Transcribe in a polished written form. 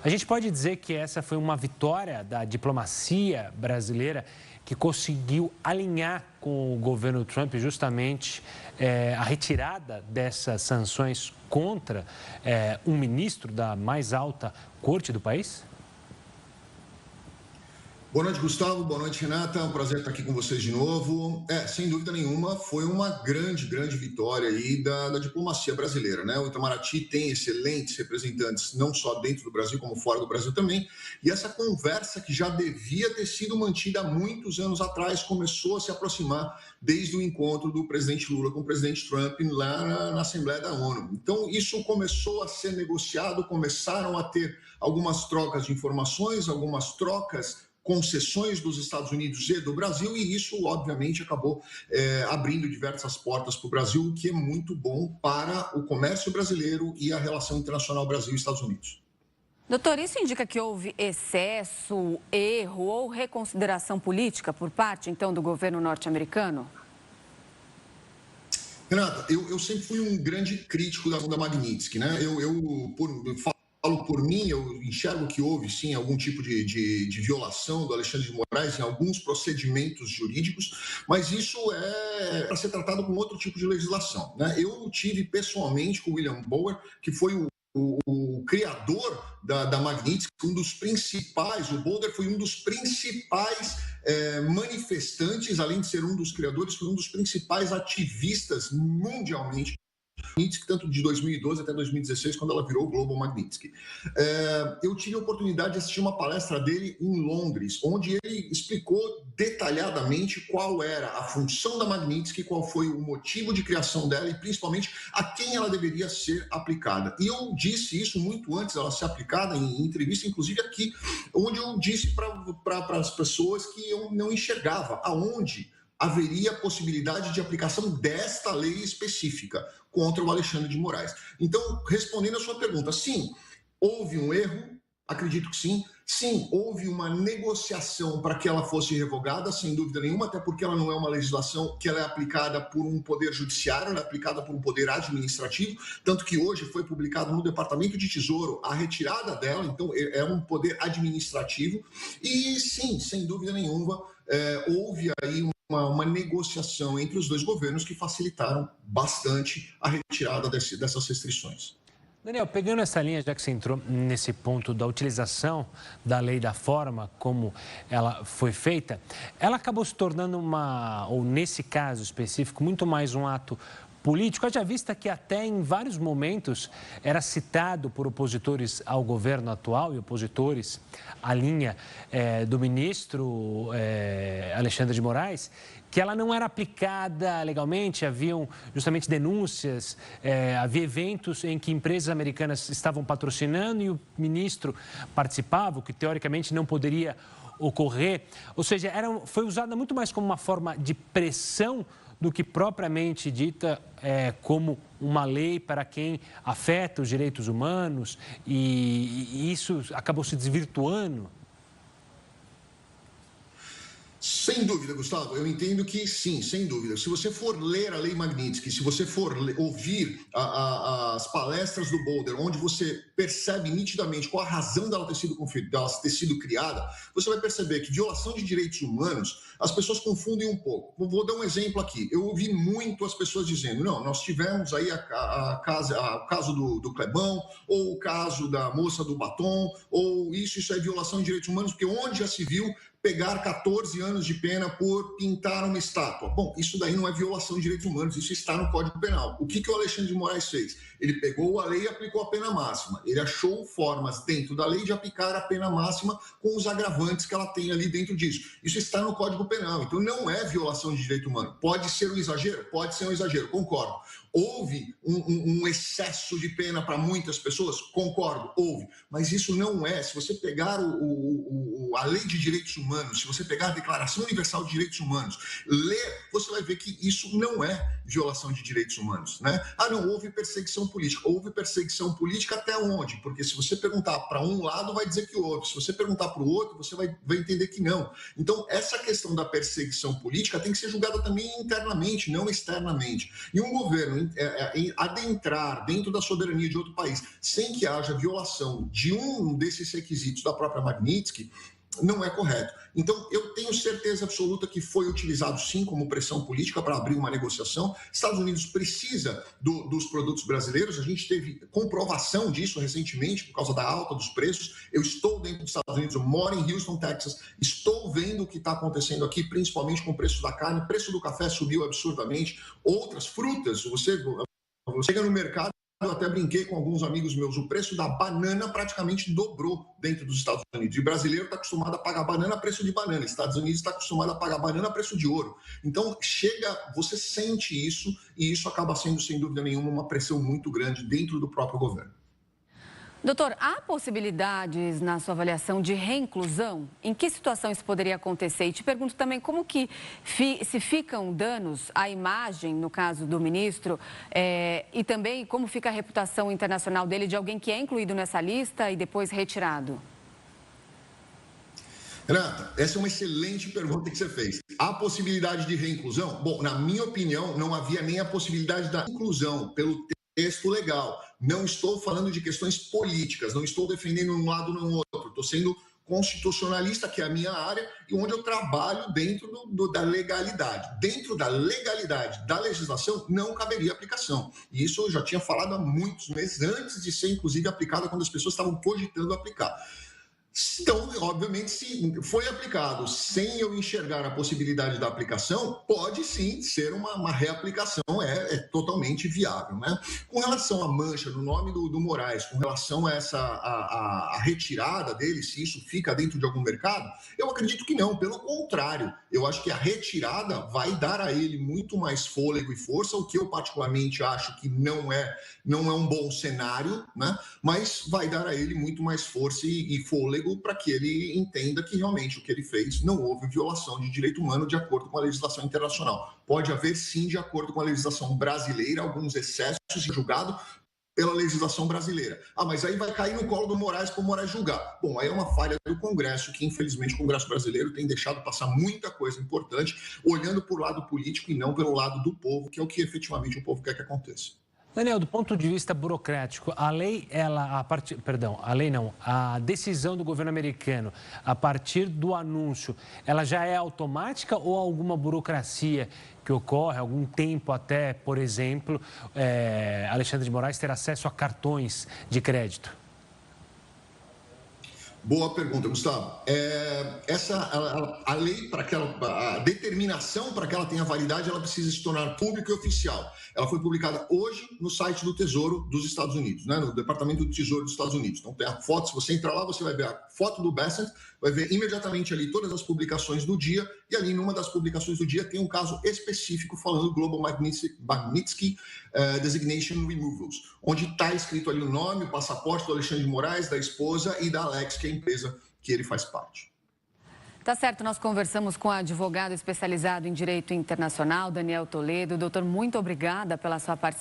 A gente pode dizer que essa foi uma vitória da diplomacia brasileira que conseguiu alinhar com o governo Trump justamente a retirada dessas sanções contra um ministro da mais alta corte do país? Boa noite, Gustavo. Boa noite, Renata. É um prazer estar aqui com vocês de novo. Sem dúvida nenhuma, foi uma grande vitória aí da diplomacia brasileira, né? O Itamaraty tem excelentes representantes, não só dentro do Brasil, como fora do Brasil também. E essa conversa que já devia ter sido mantida há muitos anos atrás, começou a se aproximar desde o encontro do presidente Lula com o presidente Trump lá na Assembleia da ONU. Então, isso começou a ser negociado, começaram a ter algumas trocas de informações, algumas trocas concessões dos Estados Unidos e do Brasil, e isso, obviamente, acabou abrindo diversas portas para o Brasil, o que é muito bom para o comércio brasileiro e a relação internacional Brasil e Estados Unidos. Doutor, isso indica que houve excesso, erro ou reconsideração política por parte, então, do governo norte-americano? Renata, eu sempre fui um grande crítico da Magnitsky, né? Eu falo por mim, eu enxergo que houve, sim, algum tipo de violação do Alexandre de Moraes em alguns procedimentos jurídicos, mas isso é para ser tratado com outro tipo de legislação, né? Eu tive pessoalmente com o William Bower, que foi o criador da Magnitsky, um dos principais, o Boulder foi um dos principais manifestantes, além de ser um dos criadores, foi um dos principais ativistas mundialmente, tanto de 2012 até 2016, quando ela virou o Global Magnitsky. Eu tive a oportunidade de assistir uma palestra dele em Londres, onde ele explicou detalhadamente qual era a função da Magnitsky, qual foi o motivo de criação dela e, principalmente, a quem ela deveria ser aplicada. E eu disse isso muito antes dela ser aplicada, em entrevista, inclusive aqui, onde eu disse para as pessoas que eu não enxergava aonde haveria possibilidade de aplicação desta lei específica contra o Alexandre de Moraes. Então, respondendo a sua pergunta, sim, houve um erro, acredito que sim. Sim, houve uma negociação para que ela fosse revogada, sem dúvida nenhuma, até porque ela não é uma legislação que ela é aplicada por um poder judiciário, ela é aplicada por um poder administrativo, tanto que hoje foi publicado no Departamento de Tesouro a retirada dela, então é um poder administrativo. E sim, sem dúvida nenhuma, houve aí uma negociação entre os dois governos que facilitaram bastante a retirada dessas restrições. Daniel, pegando essa linha, já que você entrou nesse ponto da utilização da lei, da forma como ela foi feita, ela acabou se tornando ou nesse caso específico, muito mais um ato político, haja vista que até em vários momentos era citado por opositores ao governo atual e opositores à linha do ministro Alexandre de Moraes, que ela não era aplicada legalmente, haviam justamente denúncias, havia eventos em que empresas americanas estavam patrocinando e o ministro participava, o que teoricamente não poderia ocorrer. Ou seja, foi usada muito mais como uma forma de pressão do que propriamente dita como uma lei para quem afeta os direitos humanos, e isso acabou se desvirtuando. Sem dúvida, Gustavo, eu entendo que sim, sem dúvida. Se você for ler a Lei Magnitsky, se você for ouvir as palestras do Boulder, onde você percebe nitidamente qual a razão dela ter sido criada, você vai perceber que violação de direitos humanos, as pessoas confundem um pouco. Vou dar um exemplo aqui. Eu ouvi muito as pessoas dizendo, não, nós tivemos aí o caso do Clebão, ou o caso da moça do batom, ou isso é violação de direitos humanos, porque onde já se viu pegar 14 anos de pena por pintar uma estátua. Bom, isso daí não é violação de direitos humanos, isso está no Código Penal. O que o Alexandre de Moraes fez? Ele pegou a lei e aplicou a pena máxima. Ele achou formas dentro da lei de aplicar a pena máxima com os agravantes que ela tem ali dentro disso. Isso está no Código Penal, então não é violação de direito humano. Pode ser um exagero? Pode ser um exagero, concordo. Houve um excesso de pena para muitas pessoas? Concordo, houve. Mas isso não é. Se você pegar a Lei de Direitos Humanos, se você pegar a Declaração Universal de Direitos Humanos, ler, você vai ver que isso não é violação de direitos humanos, né? Ah, não, houve perseguição política. Houve perseguição política até onde? Porque se você perguntar para um lado, vai dizer que houve. Se você perguntar para o outro, você vai entender que não. Então, essa questão da perseguição política tem que ser julgada também internamente, não externamente. E um governo adentrar dentro da soberania de outro país, sem que haja violação de um desses requisitos da própria Magnitsky, não é correto. Então, eu tenho certeza absoluta que foi utilizado, sim, como pressão política para abrir uma negociação. Estados Unidos precisa dos produtos brasileiros. A gente teve comprovação disso recentemente, por causa da alta dos preços. Eu estou dentro dos Estados Unidos, eu moro em Houston, Texas. Estou vendo o que está acontecendo aqui, principalmente com o preço da carne. O preço do café subiu absurdamente. Outras frutas, você chega no mercado, eu até brinquei com alguns amigos meus, o preço da banana praticamente dobrou dentro dos Estados Unidos. E o brasileiro está acostumado a pagar banana a preço de banana, Estados Unidos está acostumado a pagar banana a preço de ouro. Então, você sente isso, e isso acaba sendo, sem dúvida nenhuma, uma pressão muito grande dentro do próprio governo. Doutor, há possibilidades na sua avaliação de reinclusão? Em que situação isso poderia acontecer? E te pergunto também como que se ficam danos à imagem, no caso do ministro, e também como fica a reputação internacional dele de alguém que é incluído nessa lista e depois retirado? Renata, essa é uma excelente pergunta que você fez. Há possibilidade de reinclusão? Bom, na minha opinião, não havia nem a possibilidade da inclusão pelo texto legal. Não estou falando de questões políticas, não estou defendendo um lado ou outro. Estou sendo constitucionalista, que é a minha área, e onde eu trabalho dentro da legalidade. Dentro da legalidade da legislação, não caberia aplicação. E isso eu já tinha falado há muitos meses, antes de ser, inclusive, aplicada, quando as pessoas estavam cogitando aplicar. Então, obviamente, se foi aplicado sem eu enxergar a possibilidade da aplicação, pode sim ser uma reaplicação, é totalmente viável, né? Com relação à mancha no nome do Moraes, com relação a a retirada dele, se isso fica dentro de algum mercado, eu acredito que não, pelo contrário, eu acho que a retirada vai dar a ele muito mais fôlego e força, o que eu particularmente acho que não é um bom cenário, né? Mas vai dar a ele muito mais força e fôlego para que ele entenda que realmente o que ele fez não houve violação de direito humano de acordo com a legislação internacional. Pode haver, sim, de acordo com a legislação brasileira, alguns excessos julgados pela legislação brasileira. Mas aí vai cair no colo do Moraes para o Moraes julgar. Bom, aí é uma falha do Congresso, que infelizmente o Congresso brasileiro tem deixado passar muita coisa importante, olhando por lado político e não pelo lado do povo, que é o que efetivamente o povo quer que aconteça. Daniel, do ponto de vista burocrático, a decisão do governo americano, a partir do anúncio, ela já é automática ou alguma burocracia que ocorre, algum tempo até, por exemplo, Alexandre de Moraes ter acesso a cartões de crédito? Boa pergunta, Gustavo. A lei, a determinação para que ela tenha validade, ela precisa se tornar pública e oficial. Ela foi publicada hoje no site do Tesouro dos Estados Unidos, né? No Departamento do Tesouro dos Estados Unidos. Então tem a foto, se você entrar lá, você vai ver a foto do Bessent, vai ver imediatamente ali todas as publicações do dia, e ali numa das publicações do dia tem um caso específico falando Global Magnitsky Designation Removals, onde está escrito ali o nome, o passaporte do Alexandre de Moraes, da esposa e da Alex, que é a empresa que ele faz parte. Tá certo, nós conversamos com o advogado especializado em Direito Internacional, Daniel Toledo. Doutor, muito obrigada pela sua participação.